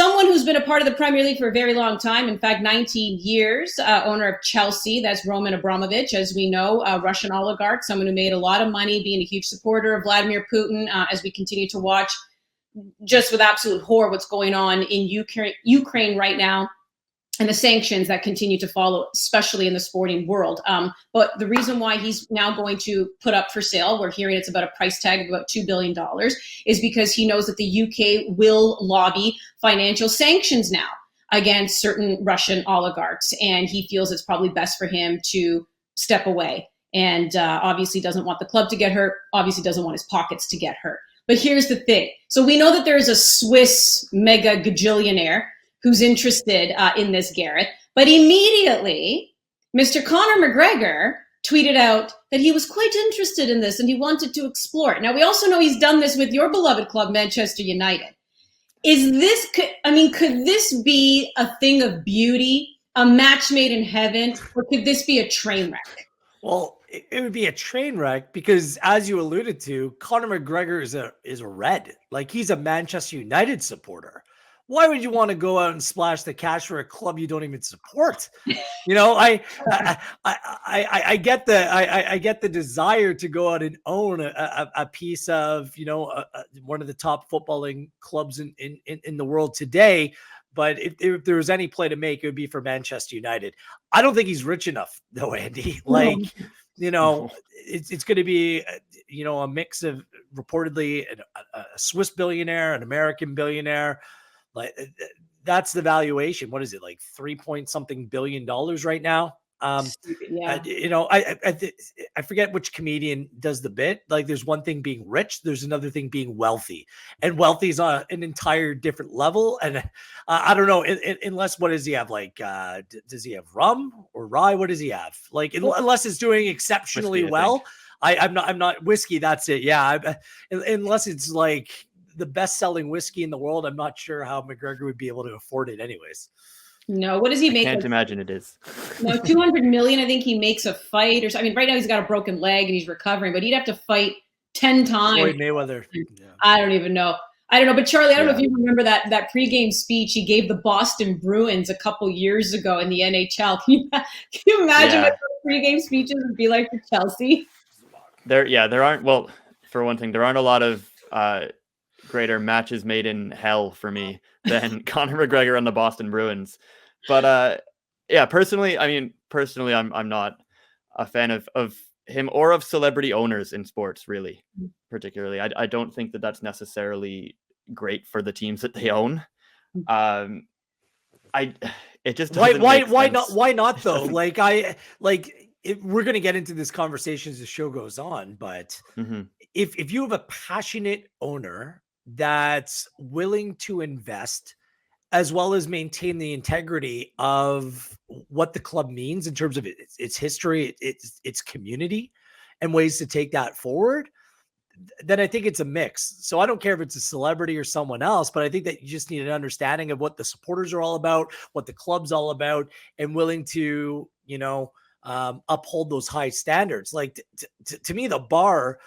someone who's been a part of the Premier League for a very long time, in fact, 19 years, owner of Chelsea, that's Roman Abramovich, as we know, a Russian oligarch, someone who made a lot of money being a huge supporter of Vladimir Putin, as we continue to watch just with absolute horror what's going on in Ukraine right now, and the sanctions that continue to follow, especially in the sporting world. But the reason why he's now going to put up for sale, we're hearing it's about a price tag of about $2 billion, is because he knows that the UK will lobby financial sanctions now against certain Russian oligarchs. And he feels it's probably best for him to step away. And obviously doesn't want the club to get hurt, obviously doesn't want his pockets to get hurt. But here's the thing. So we know that there is a Swiss mega gajillionaire who's interested in this, Gareth. But immediately, Mr. Conor McGregor tweeted out that he was quite interested in this and he wanted to explore it. Now, we also know he's done this with your beloved club, Manchester United. Could this be a thing of beauty, a match made in heaven, or could this be a train wreck? Well, it would be a train wreck because, as you alluded to, Conor McGregor is a red. Like, he's a Manchester United supporter. Why would you want to go out and splash the cash for a club you don't even support? You know, I get the desire to go out and own a piece of, you know, one of the top footballing clubs in the world today. But if there was any play to make, it would be for Manchester United. I don't think he's rich enough, though, Andy. Like, you know, it's going to be, you know, a mix of reportedly a Swiss billionaire, an American billionaire. Like, that's the valuation. What is it, like $3 billion right now? Yeah. You know, I forget which comedian does the bit. Like, there's one thing being rich, there's another thing being wealthy, and wealthy is on an entire different level. And I don't know, unless, what does he have? Like, does he have rum or rye? What does he have? Like, unless it's doing exceptionally well. I'm not whiskey. That's it. Yeah. Unless it's like the best-selling whiskey in the world, I'm not sure how McGregor would be able to afford it anyways. No, what does he make? I can't imagine it is. No, 200 million, I think he makes a fight. Or I mean, right now he's got a broken leg and he's recovering, but he'd have to fight 10 times. Floyd Mayweather. Yeah. I don't even know. But Charlie, I don't know if you remember that pregame speech he gave the Boston Bruins a couple years ago in the NHL. Can you imagine what those pregame speeches would be like for Chelsea? There aren't, well, for one thing, there aren't a lot of greater matches made in hell for me than Conor McGregor and the Boston Bruins. But personally, I'm not a fan of him or of celebrity owners in sports, really, particularly. I don't think that that's necessarily great for the teams that they own. It just why not though? We're going to get into this conversation as the show goes on, but if you have a passionate owner that's willing to invest as well as maintain the integrity of what the club means in terms of its history, its community, and ways to take that forward, then I think it's a mix. So I don't care if it's a celebrity or someone else, but I think that you just need an understanding of what the supporters are all about, what the club's all about, and willing to, you know, uphold those high standards. Like, to me, the bar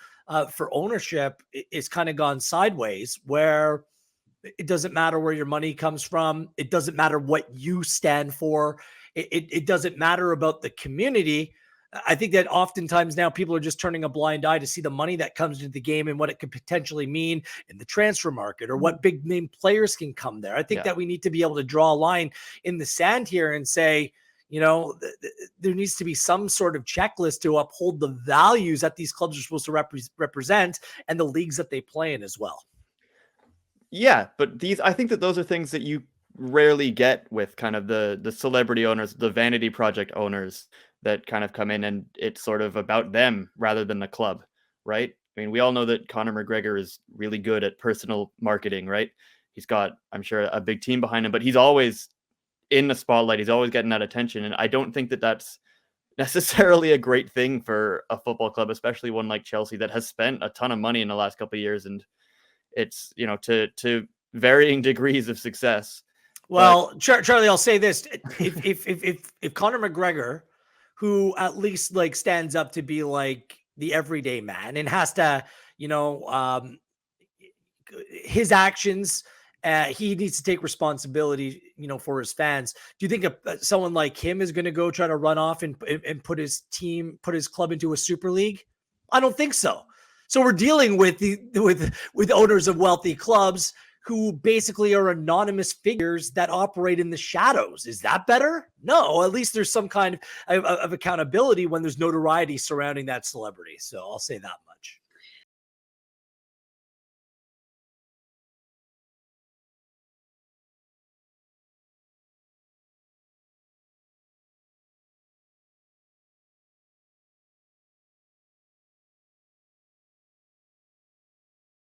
for ownership is kind of gone sideways, where it doesn't matter where your money comes from. It doesn't matter what you stand for. It doesn't matter about the community. I think that oftentimes now people are just turning a blind eye to see the money that comes into the game and what it could potentially mean in the transfer market, or what big name players can come there. I think that we need to be able to draw a line in the sand here and say, you know, there needs to be some sort of checklist to uphold the values that these clubs are supposed to represent, and the leagues that they play in as well. Yeah, but I think that those are things that you rarely get with kind of the celebrity owners, the vanity project owners that kind of come in, and it's sort of about them rather than the club, right? I mean, we all know that Conor McGregor is really good at personal marketing, right? He's got, I'm sure, a big team behind him, but he's always in the spotlight. He's always getting that attention. And I don't think that that's necessarily a great thing for a football club, especially one like Chelsea that has spent a ton of money in the last couple of years. And it's, you know, to varying degrees of success. Well, Charlie, I'll say this. If Conor McGregor, who at least like stands up to be like the everyday man and has to, you know, his actions he needs to take responsibility, for his fans. Do you think someone like him is going to go try to run off and put his club into a super league? I don't think so. So we're dealing with with owners of wealthy clubs who basically are anonymous figures that operate in the shadows. Is that better? No, at least there's some kind of accountability when there's notoriety surrounding that celebrity. So I'll say that much.